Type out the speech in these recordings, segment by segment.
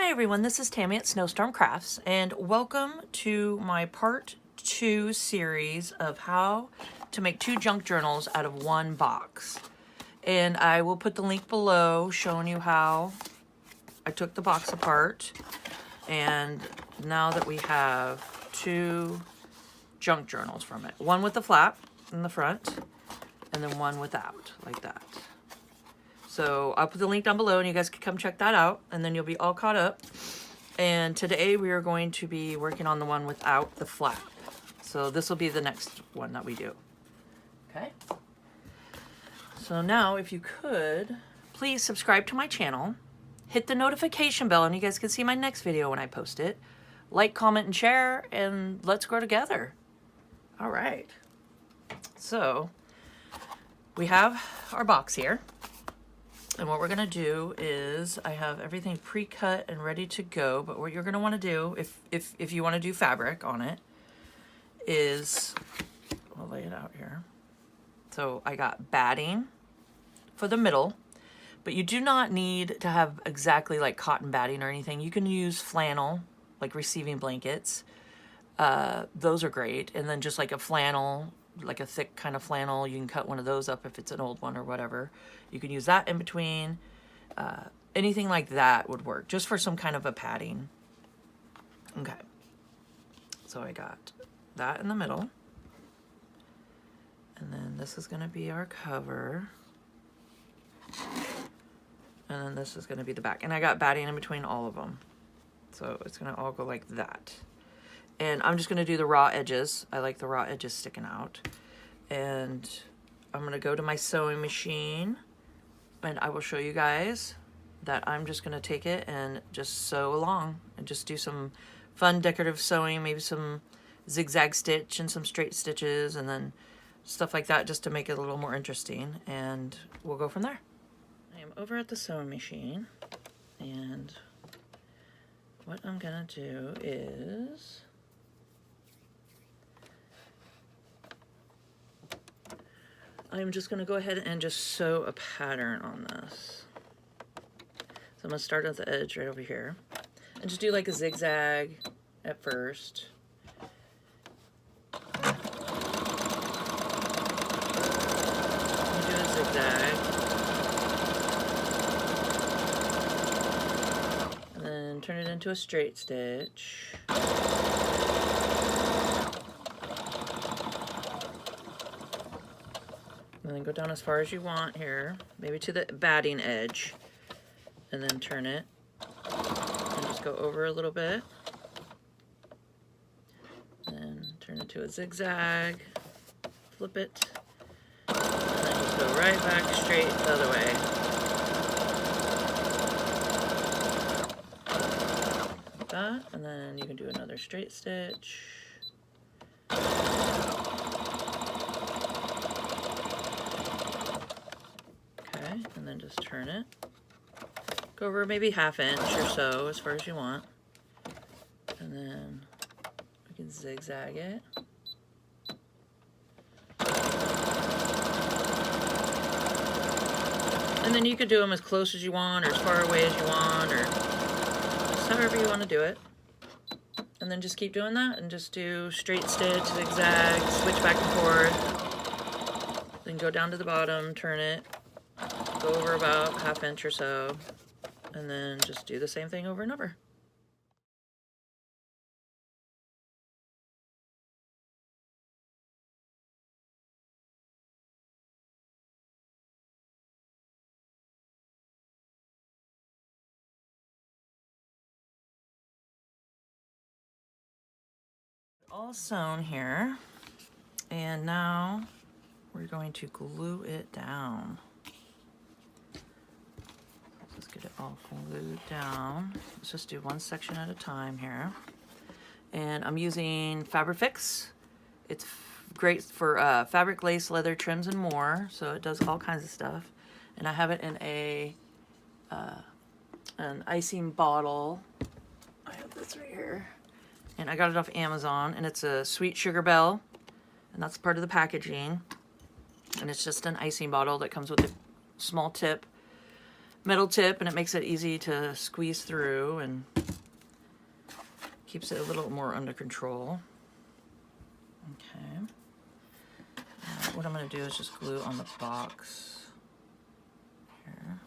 Hi everyone, this is Tammy at Snowstorm Crafts, and welcome to my part 2 series of how to make 2 junk journals out of 1 box. And I will put the link below showing you how I took the box apart. And now that we have 2 junk journals from it. One with the flap in the front, and then one without, like that. So I'll put the link down below and you guys can come check that out, and then you'll be all caught up. And today we are going to be working on the one without the flap. So this will be the next one that we do. Okay. So now if you could, please subscribe to my channel, hit the notification bell, and you guys can see my next video when I post it. Like, comment, and share, and let's grow together. All right. So we have our box here. And what we're gonna do is, I have everything pre-cut and ready to go, but what you're gonna wanna do, if you wanna do fabric on it, is, I'll lay it out here. So I got batting for the middle, but you do not need to have exactly like cotton batting or anything. You can use flannel, like receiving blankets. Those are great. And then just like a flannel, like a thick kind of flannel, you can cut one of those up if it's an old one or whatever. You can use that in between. Anything like that would work, just for some kind of a padding. Okay. So I got that in the middle. And then this is gonna be our cover. And then this is gonna be the back. And I got batting in between all of them. So it's gonna all go like that. And I'm just gonna do the raw edges. I like the raw edges sticking out. And I'm gonna go to my sewing machine, and I will show you guys that I'm just gonna take it and just sew along and just do some fun decorative sewing, maybe some zigzag stitch and some straight stitches and then stuff like that, just to make it a little more interesting, and we'll go from there. I am over at the sewing machine, and what I'm gonna do is I'm just gonna go ahead and just sew a pattern on this. So I'm gonna start at the edge right over here and just do like a zigzag at first. Do a zigzag. And then turn it into a straight stitch. And then go down as far as you want here, maybe to the batting edge, and then turn it, and just go over a little bit, then turn it to a zigzag, flip it, and then just go right back straight the other way. Like that, and then you can do another straight stitch. And then just turn it. Go over maybe 1/2 inch or so, as far as you want. And then we can zigzag it. And then you could do them as close as you want, or as far away as you want, or just however you want to do it. And then just keep doing that, and just do straight stitch, zigzag, switch back and forth. Then go down to the bottom, turn it. Go over about 1/2 inch or so, and then just do the same thing over and over. All sewn here, and now we're going to glue it down. Let's get it all glued down. Let's just do one section at a time here. And I'm using Fabrifix. It's great for fabric, lace, leather, trims, and more. So it does all kinds of stuff. And I have it in an icing bottle. I have this right here. And I got it off Amazon. And it's a sweet sugar bell. And that's part of the packaging. And it's just an icing bottle that comes with a small tip. metal tip, and it makes it easy to squeeze through and keeps it a little more under control. Okay. What I'm going to do is just glue on the box here.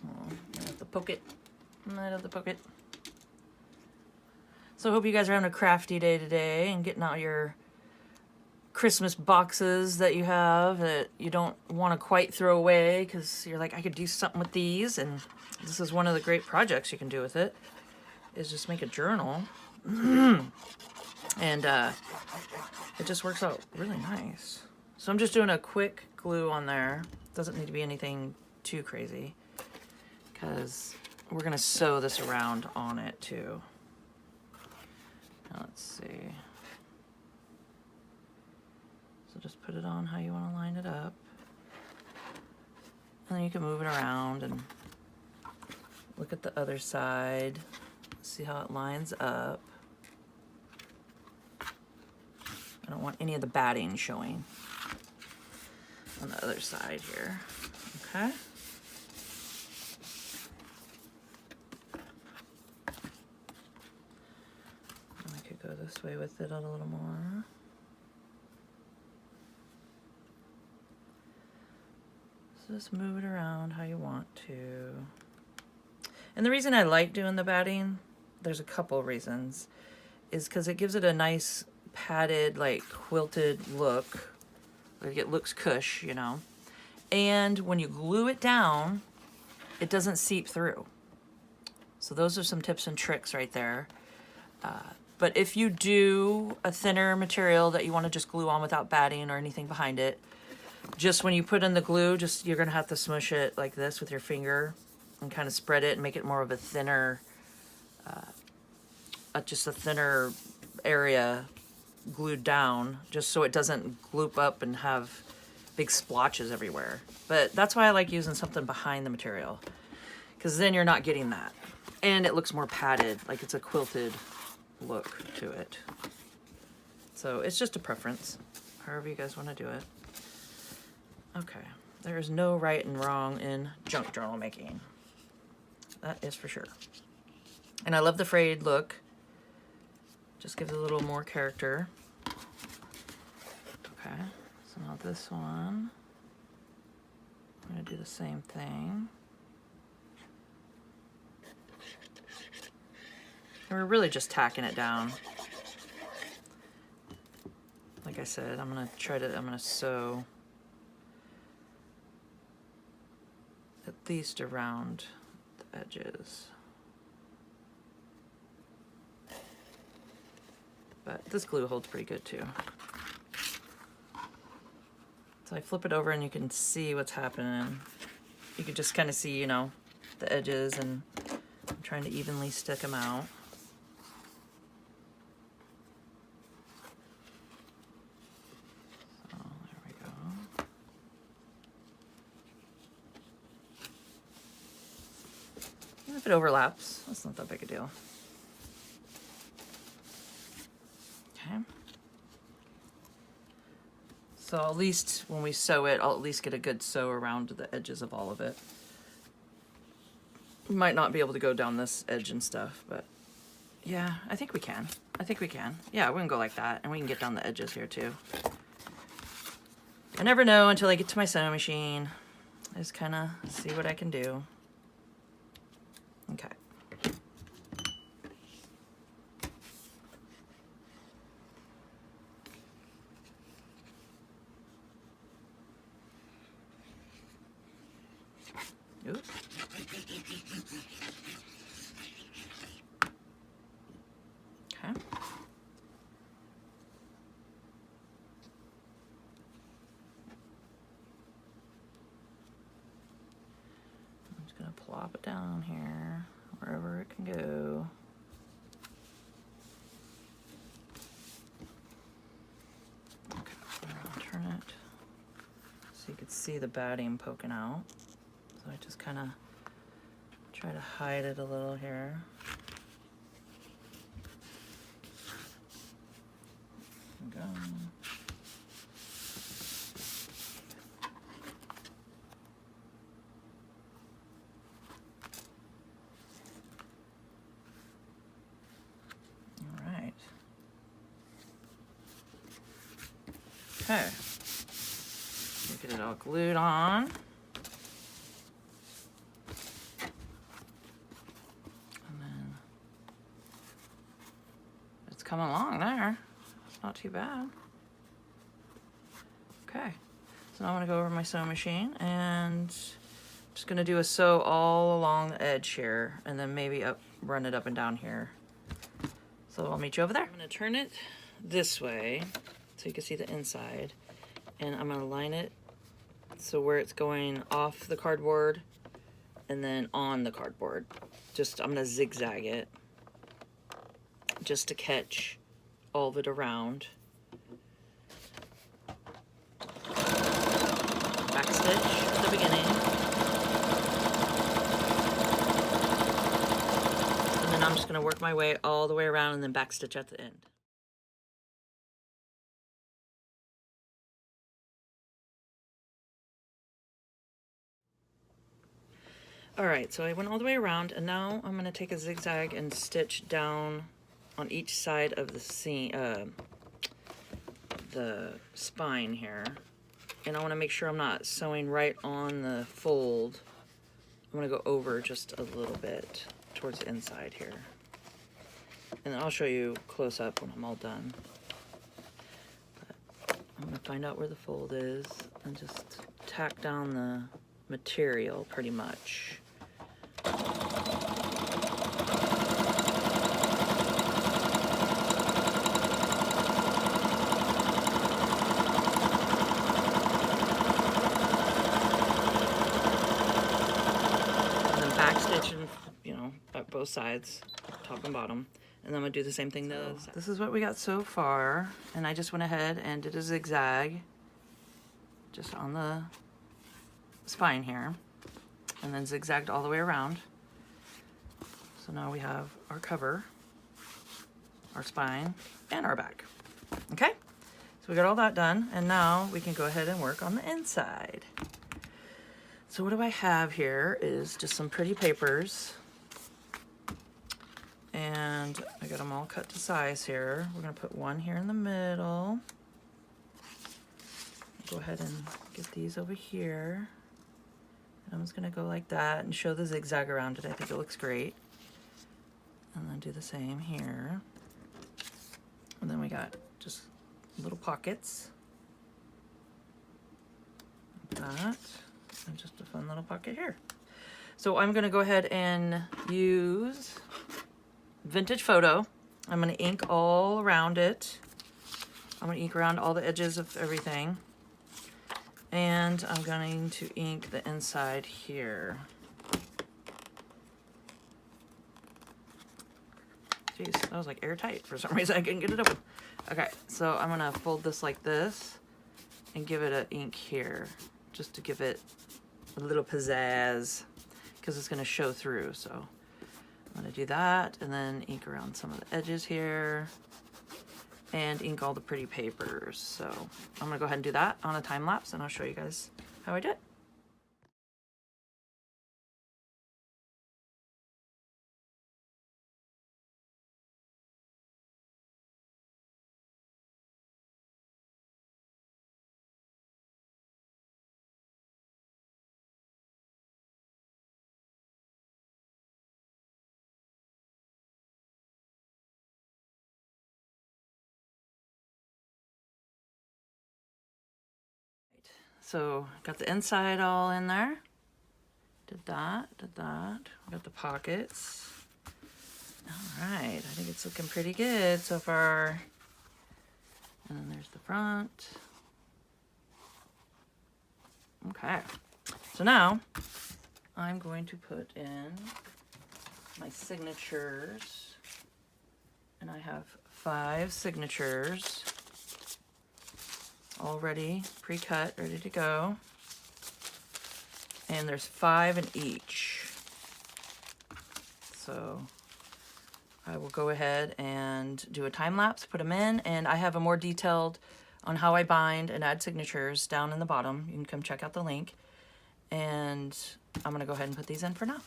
Oh, I have to poke it. I have to poke it. So I hope you guys are having a crafty day today and getting out your Christmas boxes that you have that you don't want to quite throw away because you're like, I could do something with these. And this is one of the great projects you can do with it, is just make a journal. And it just works out really nice. So I'm just doing a quick glue on there. Doesn't need to be anything too crazy because we're going to sew this around on it too. Now let's see. So just put it on how you want to line it up. And then you can move it around and look at the other side. See how it lines up. I don't want any of the batting showing on the other side here. Okay. I could go this way with it a little more. So just move it around how you want to. And the reason I like doing the batting, there's a couple reasons, is because it gives it a nice padded, like quilted look. Like it looks cush, you know. And when you glue it down, it doesn't seep through. So those are some tips and tricks right there. But if you do a thinner material that you want to just glue on without batting or anything behind it, just when you put in the glue, just you're gonna have to smush it like this with your finger and kind of spread it and make it more of a thinner, just a thinner area glued down, just so it doesn't gloop up and have big splotches everywhere. But that's why I like using something behind the material, because then you're not getting that. And it looks more padded, like it's a quilted look to it. So it's just a preference, however you guys want to do it. Okay, there is no right and wrong in junk journal making. That is for sure. And I love the frayed look. Just gives it a little more character. Okay, so now this one, I'm gonna do the same thing. And we're really just tacking it down. Like I said, I'm gonna sew at least around the edges. But this glue holds pretty good too. So I flip it over and you can see what's happening. You can just kind of see, you know, the edges, and I'm trying to evenly stick them out. So there we go. And if it overlaps, that's not that big a deal. Okay. So at least when we sew it, I'll at least get a good sew around the edges of all of it. We might not be able to go down this edge and stuff, but yeah, I think we can. I think we can. Yeah, we can go like that, and we can get down the edges here too. I never know until I get to my sewing machine. I just kind of see what I can do. Okay. Oops. Okay. I'm just gonna plop it down here, wherever it can go. Okay, I'll turn it so you can see the batting poking out. So I just kind of try to hide it a little here. There we go. Okay. Get it all glued on. And then it's coming along there. It's not too bad. Okay. So now I'm going to go over my sewing machine and I'm just going to do a sew all along the edge here and then maybe run it up and down here. So I'll meet you over there. I'm going to turn it this way so you can see the inside, and I'm going to line it so where it's going off the cardboard and then on the cardboard. I'm going to zigzag it just to catch all of it around. Backstitch at the beginning. And then I'm just going to work my way all the way around and then backstitch at the end. Alright, so I went all the way around, and now I'm going to take a zigzag and stitch down on each side of the spine here. And I want to make sure I'm not sewing right on the fold. I'm going to go over just a little bit towards the inside here. And then I'll show you close up when I'm all done. But I'm going to find out where the fold is and just tack down the material pretty much. Backstitch, you know, at both sides, top and bottom, and then I'm gonna do the same thing to the other side. This is what we got so far, and I just went ahead and did a zigzag just on the spine here, and then zigzagged all the way around. So now we have our cover, our spine, and our back. Okay, so we got all that done, and now we can go ahead and work on the inside. So what do I have here is just some pretty papers, and I got them all cut to size here. We're gonna put one here in the middle. Go ahead and get these over here. And I'm just gonna go like that and show the zigzag around it. I think it looks great. And then do the same here. And then we got just little pockets. Like that. And just a fun little pocket here. So I'm going to go ahead and use Vintage Photo. I'm going to ink all around it. I'm going to ink around all the edges of everything. And I'm going to ink the inside here. Jeez, that was like airtight for some reason. I couldn't get it open. Okay, so I'm going to fold this like this and give it an ink here just to give it a little pizzazz because it's going to show through. So I'm going to do that and then ink around some of the edges here and ink all the pretty papers. So I'm going to go ahead and do that on a time lapse, and I'll show you guys how I did it. So got the inside all in there. Did that. We got the pockets. All right, I think it's looking pretty good so far. And then there's the front. Okay, so now I'm going to put in my signatures. And I have 5 signatures already pre-cut, ready to go. And there's 5 in each. So I will go ahead and do a time lapse, put them in, and I have a more detailed on how I bind and add signatures down in the bottom. You can come check out the link. And I'm gonna go ahead and put these in for now.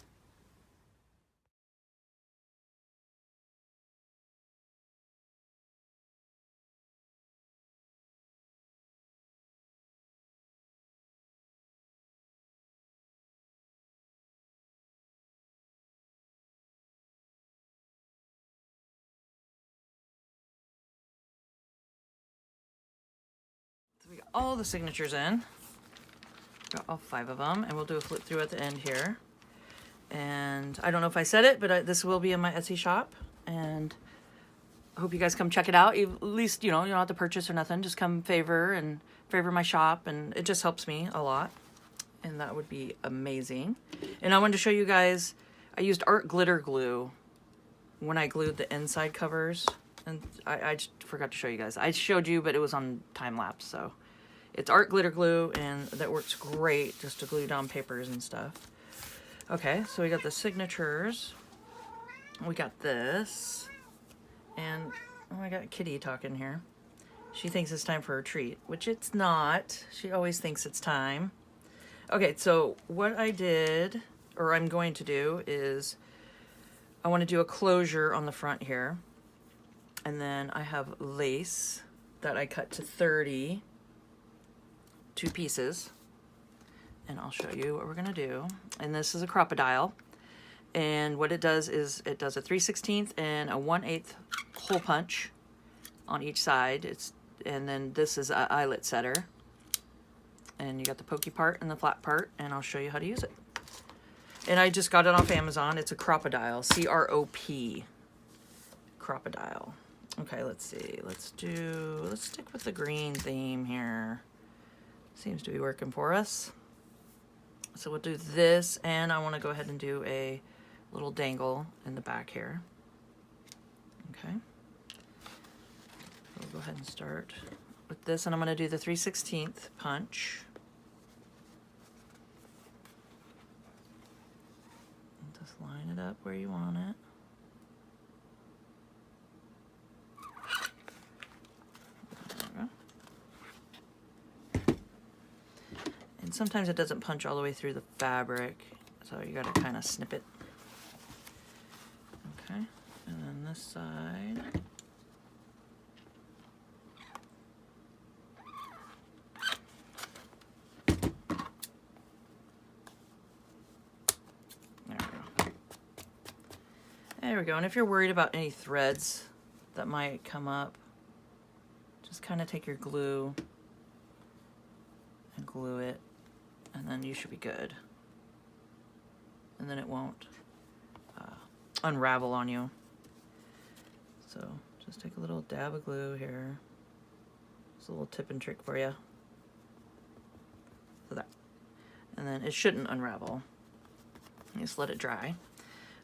We got all the signatures in. Got all 5 of them, and we'll do a flip through at the end here. And I don't know if I said it, but this will be in my Etsy shop, and I hope you guys come check it out. At least, you don't have to purchase or nothing. Just come favor my shop, and it just helps me a lot, and that would be amazing. And I wanted to show you guys, I used art glitter glue when I glued the inside covers, and I just forgot to show you guys. I showed you, but it was on time lapse, so it's art glitter glue, and that works great just to glue down papers and stuff. Okay, so we got the signatures. We got this. And, oh, I got Kitty talking here. She thinks it's time for a treat, which it's not. She always thinks it's time. Okay, so what I did, or I'm going to do, is I want to do a closure on the front here. And then I have lace that I cut to 32 pieces. And I'll show you what we're going to do. And this is a crocodile. And what it does is it does a 3/16 and a 1/8 hole punch on each side. And then this is an eyelet setter. And you got the pokey part and the flat part, and I'll show you how to use it. And I just got it off Amazon. It's a crocodile, C-R-O-P, crocodile. Okay, let's see. Let's stick with the green theme here. Seems to be working for us. So we'll do this, and I want to go ahead and do a little dangle in the back here. Okay. We'll go ahead and start with this, and I'm going to do the 3/16 punch. And just line it up where you want it. There we go. And sometimes it doesn't punch all the way through the fabric, so you got to kind of snip it. Okay, and then this side. There we go. There we go. And if you're worried about any threads that might come up, just kind of take your glue and glue it, and then you should be good. And then it won't unravel on you. So just take a little dab of glue here. It's a little tip and trick for you. So that. And then it shouldn't unravel. You just let it dry.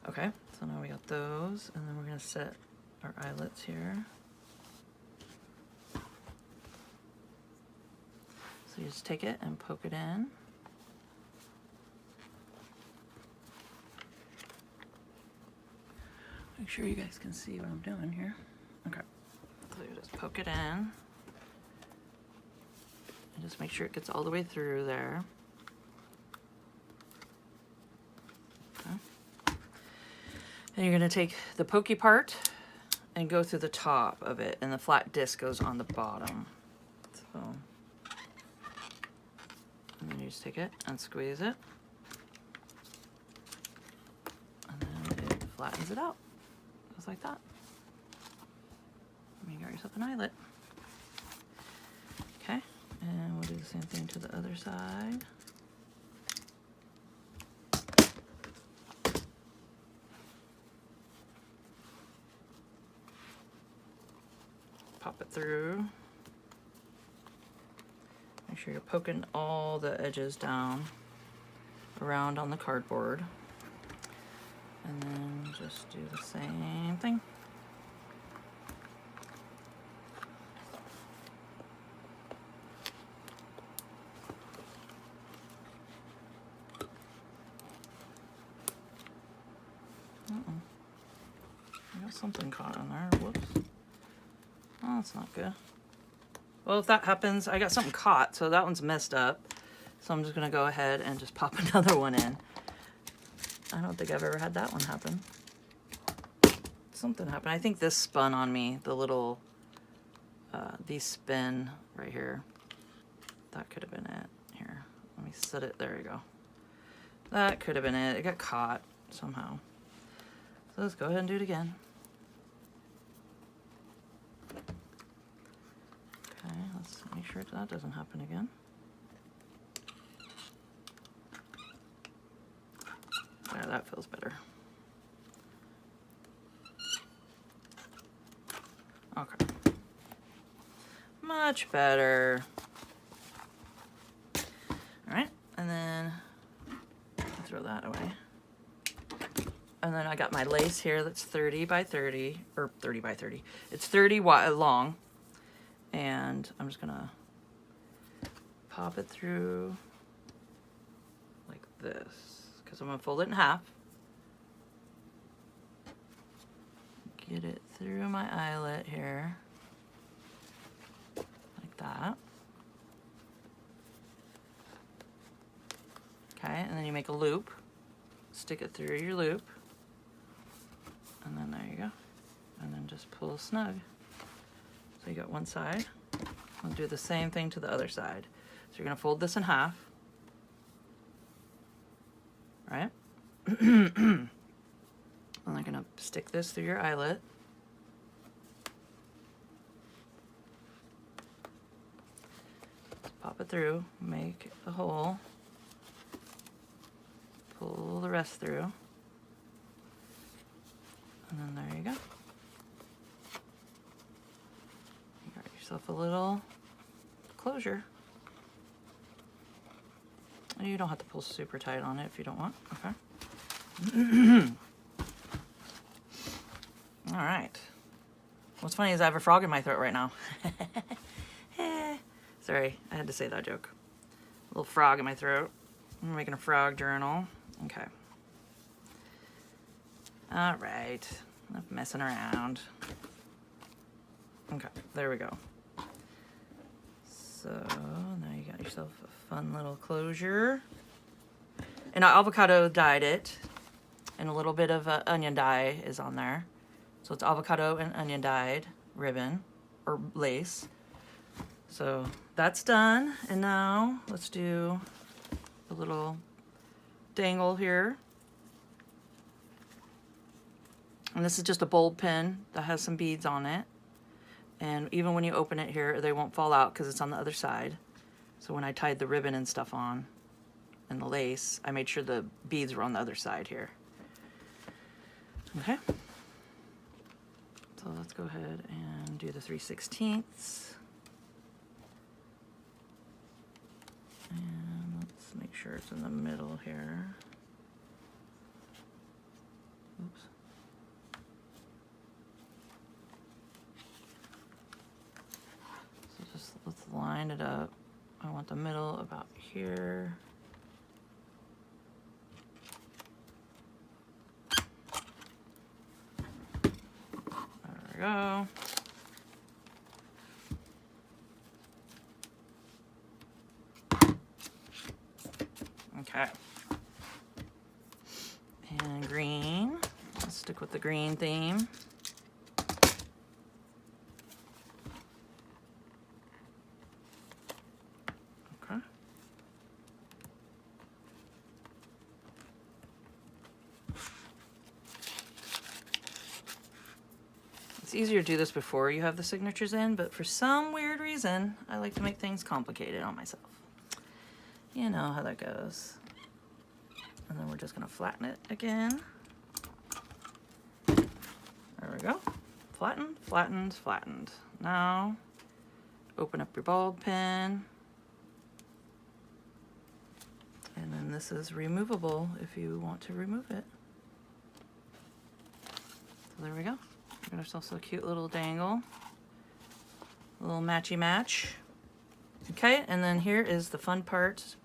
Okay, so now we got those, and then we're gonna set our eyelets here. So you just take it and poke it in. Make sure you guys can see what I'm doing here. Okay, so you just poke it in. And just make sure it gets all the way through there. Okay. And you're gonna take the pokey part and go through the top of it, and the flat disc goes on the bottom. So, and then you just take it and squeeze it. And then it flattens it out. Just like that. And you got yourself an eyelet. Okay, and we'll do the same thing to the other side. Pop it through. Make sure you're poking all the edges down around on the cardboard. And then just do the same thing. I got something caught on there. Whoops. Oh, that's not good. Well, if that happens, I got something caught, so that one's messed up. So I'm just gonna go ahead and just pop another one in. I don't think I've ever had that one happen. Something happened. I think this spun on me, the little, these spin right here. That could have been it. Here, let me set it, there you go. That could have been it. It got caught somehow. So let's go ahead and do it again. Okay, Let's make sure that doesn't happen again. Yeah, that feels better. Okay. Much better. All right, and then throw that away. And then I got my lace here that's 30 by 30, or 30 by 30. It's 30 long, and I'm just gonna pop it through like this, because I'm gonna fold it in half. Get it through my eyelet here, like that. Okay, and then you make a loop, stick it through your loop, and then there you go. And then just pull snug. So you got one side. I'll do the same thing to the other side. So you're gonna fold this in half, right? And I'm gonna stick this through your eyelet. Just pop it through, make a hole, pull the rest through, and then there you go. You got yourself a little closure. And you don't have to pull super tight on it if you don't want, okay? All right. What's funny is I have a frog in my throat right now. Sorry, I had to say that joke. A little frog in my throat. I'm making a frog journal. Okay. All right. Enough messing around. Okay, there we go. So now you got yourself a fun little closure. And I avocado dyed it, and a little bit of onion dye is on there. So it's avocado and onion dyed ribbon or lace. So that's done. And now let's do a little dangle here. And this is just a bold pin that has some beads on it. And even when you open it here, they won't fall out because it's on the other side. So when I tied the ribbon and stuff on and the lace, I made sure the beads were on the other side here. Okay. So let's go ahead and do the 3/16. And let's make sure it's in the middle here. Oops. So just let's line it up. I want the middle about here. There we go. Okay. And green. Let's stick with the green theme. Okay. It's easier to do this before you have the signatures in, but for some weird reason, I like to make things complicated on myself. You know how that goes. And then we're just gonna flatten it again. There we go. Flattened, flattened, flattened. Now, open up your bulb pin. And then this is removable if you want to remove it. So there we go. We got ourselves a cute little dangle. A little matchy match. Okay, and then here is the fun part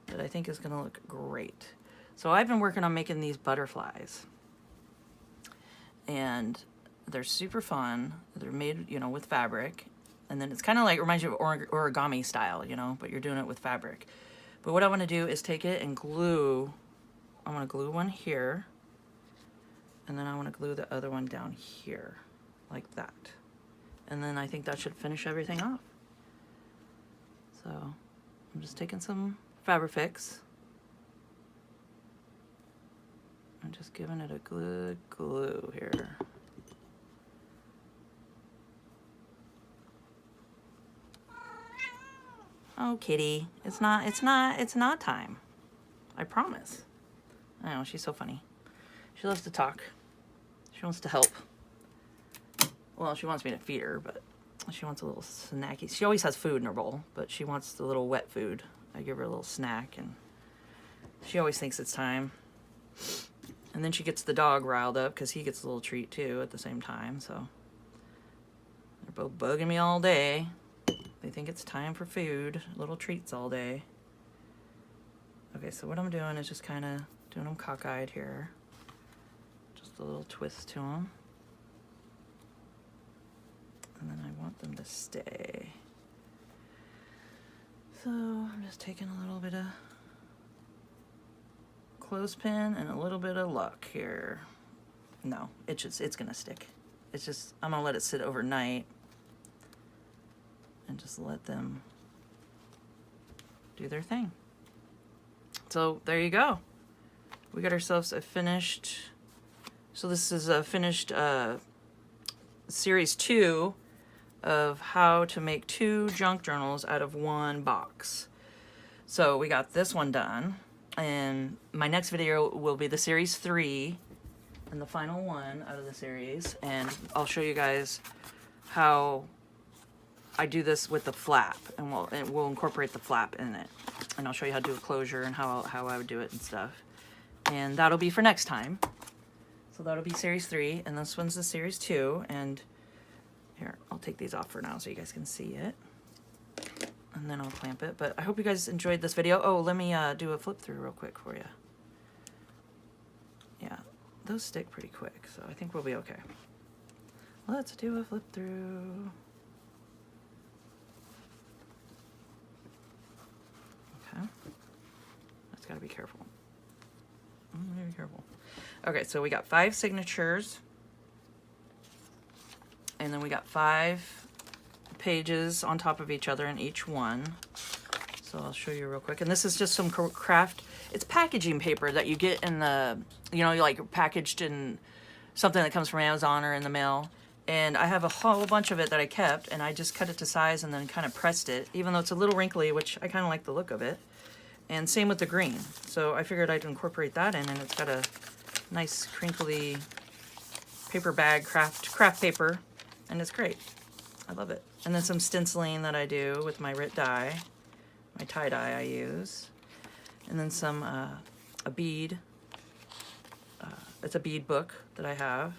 that I think is gonna look great. So I've been working on making these butterflies. And they're super fun. They're made, you know, with fabric. And then it's kind of like, reminds you of origami style, you know, but you're doing it with fabric. But what I want to do is take it and glue. I want to glue one here. And then I want to glue the other one down here, like that. And then I think that should finish everything off. So I'm just taking some Fabrifix. I'm just giving it a good glue here. Oh, kitty. It's not time. I promise. I know, she's so funny. She loves to talk. She wants to help. Well, she wants me to feed her, but she wants a little snacky. She always has food in her bowl, but she wants the little wet food. I give her a little snack, and she always thinks it's time. And then she gets the dog riled up because he gets a little treat too at the same time. So they're both bugging me all day. They think it's time for food, little treats all day. Okay, so what I'm doing is just kind of doing them cockeyed here. Just a little twist to them. And then I want them to stay. So I'm just taking a little bit of clothespin and a little bit of luck here. No, it's gonna stick. It's just, I'm gonna let it sit overnight and just let them do their thing. So there you go. We got ourselves a finished, so this is a finished series 2 of how to make 2 junk journals out of 1 box. So we got this one done, and my next video will be the series 3 and the final one out of the series, and I'll show you guys how I do this with the flap, and we'll incorporate the flap in it, and I'll show you how to do a closure and how I would do it and stuff, and that'll be for next time. So that'll be series 3, and this one's the series 2, and here, I'll take these off for now so you guys can see it, and then I'll clamp it. But I hope you guys enjoyed this video. Oh, let me do a flip through real quick for you. Yeah, those stick pretty quick, so I think we'll be okay. Let's do a flip through. Okay, that's gotta be careful. Be careful. Okay, so we got 5 signatures, and then we got 5 pages on top of each other in each one. So I'll show you real quick. And this is just some craft, it's packaging paper that you get in the, you know, like packaged in something that comes from Amazon or in the mail. And I have a whole bunch of it that I kept, and I just cut it to size and then kind of pressed it, even though it's a little wrinkly, which I kind of like the look of it. And same with the green. So I figured I'd incorporate that in, and it's got a nice crinkly paper bag, craft paper, and it's great. I love it. And then some stenciling that I do with my Rit die, my tie dye I use. And then some, a bead. It's a bead book that I have,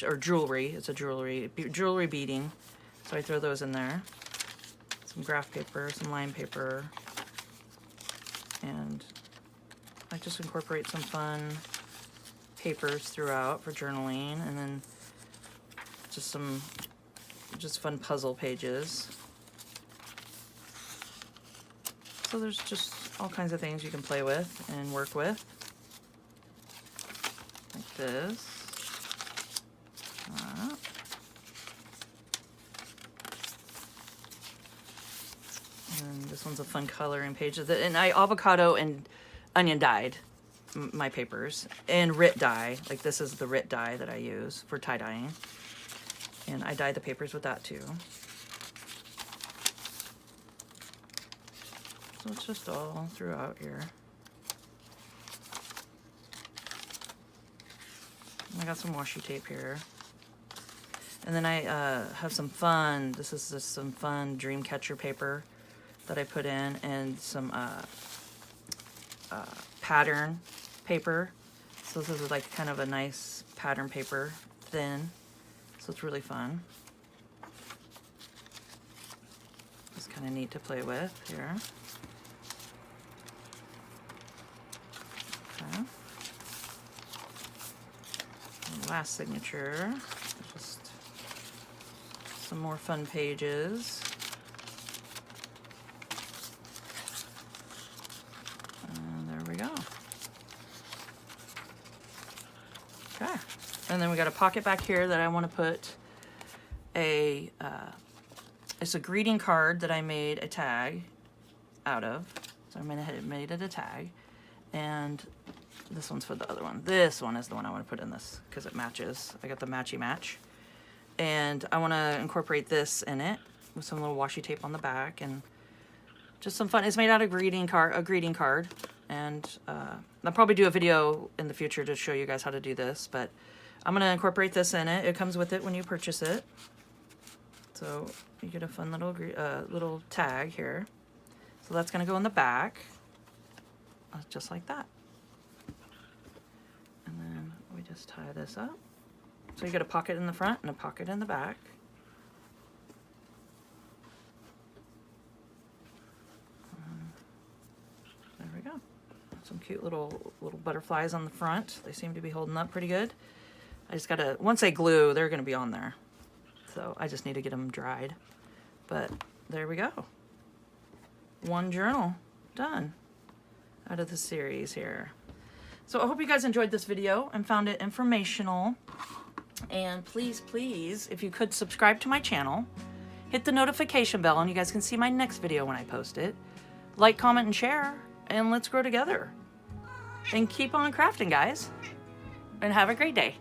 or jewelry. It's a jewelry beading. So I throw those in there. Some graph paper, some line paper. And I just incorporate some fun papers throughout for journaling, and then just some fun puzzle pages. So there's just all kinds of things you can play with and work with, like this. And this one's a fun coloring page. And I avocado and onion dyed my papers, and Rit dye. Like this is the Rit dye that I use for tie dyeing, and I dye the papers with that too. So it's just all throughout here. I got some washi tape here, and then I have some fun. This is just some fun dream catcher paper that I put in, and some pattern paper. So this is like kind of a nice pattern paper, thin. So it's really fun. It's kind of neat to play with here. Okay. And last signature, just some more fun pages. Okay, and then we got a pocket back here that I want to put it's a greeting card that I made a tag out of. So I went ahead and made it a tag, and this one's for the other one. This one is the one I want to put in this because it matches. I got the matchy match, and I want to incorporate this in it with some little washi tape on the back, and just some fun. It's made out of a greeting card. And I'll probably do a video in the future to show you guys how to do this, but I'm going to incorporate this in it. It comes with it when you purchase it. So you get a fun little tag here. So that's going to go in the back, just like that. And then we just tie this up. So you get a pocket in the front and a pocket in the back. There we go. Some cute little butterflies on the front. They seem to be holding up pretty good. I just gotta, once they glue, they're gonna be on there. So I just need to get them dried. But there we go. One journal done out of the series here. So I hope you guys enjoyed this video and found it informational. And please, please, if you could subscribe to my channel, hit the notification bell, and you guys can see my next video when I post it. Like, comment, and share, and let's grow together. And keep on crafting, guys. And have a great day.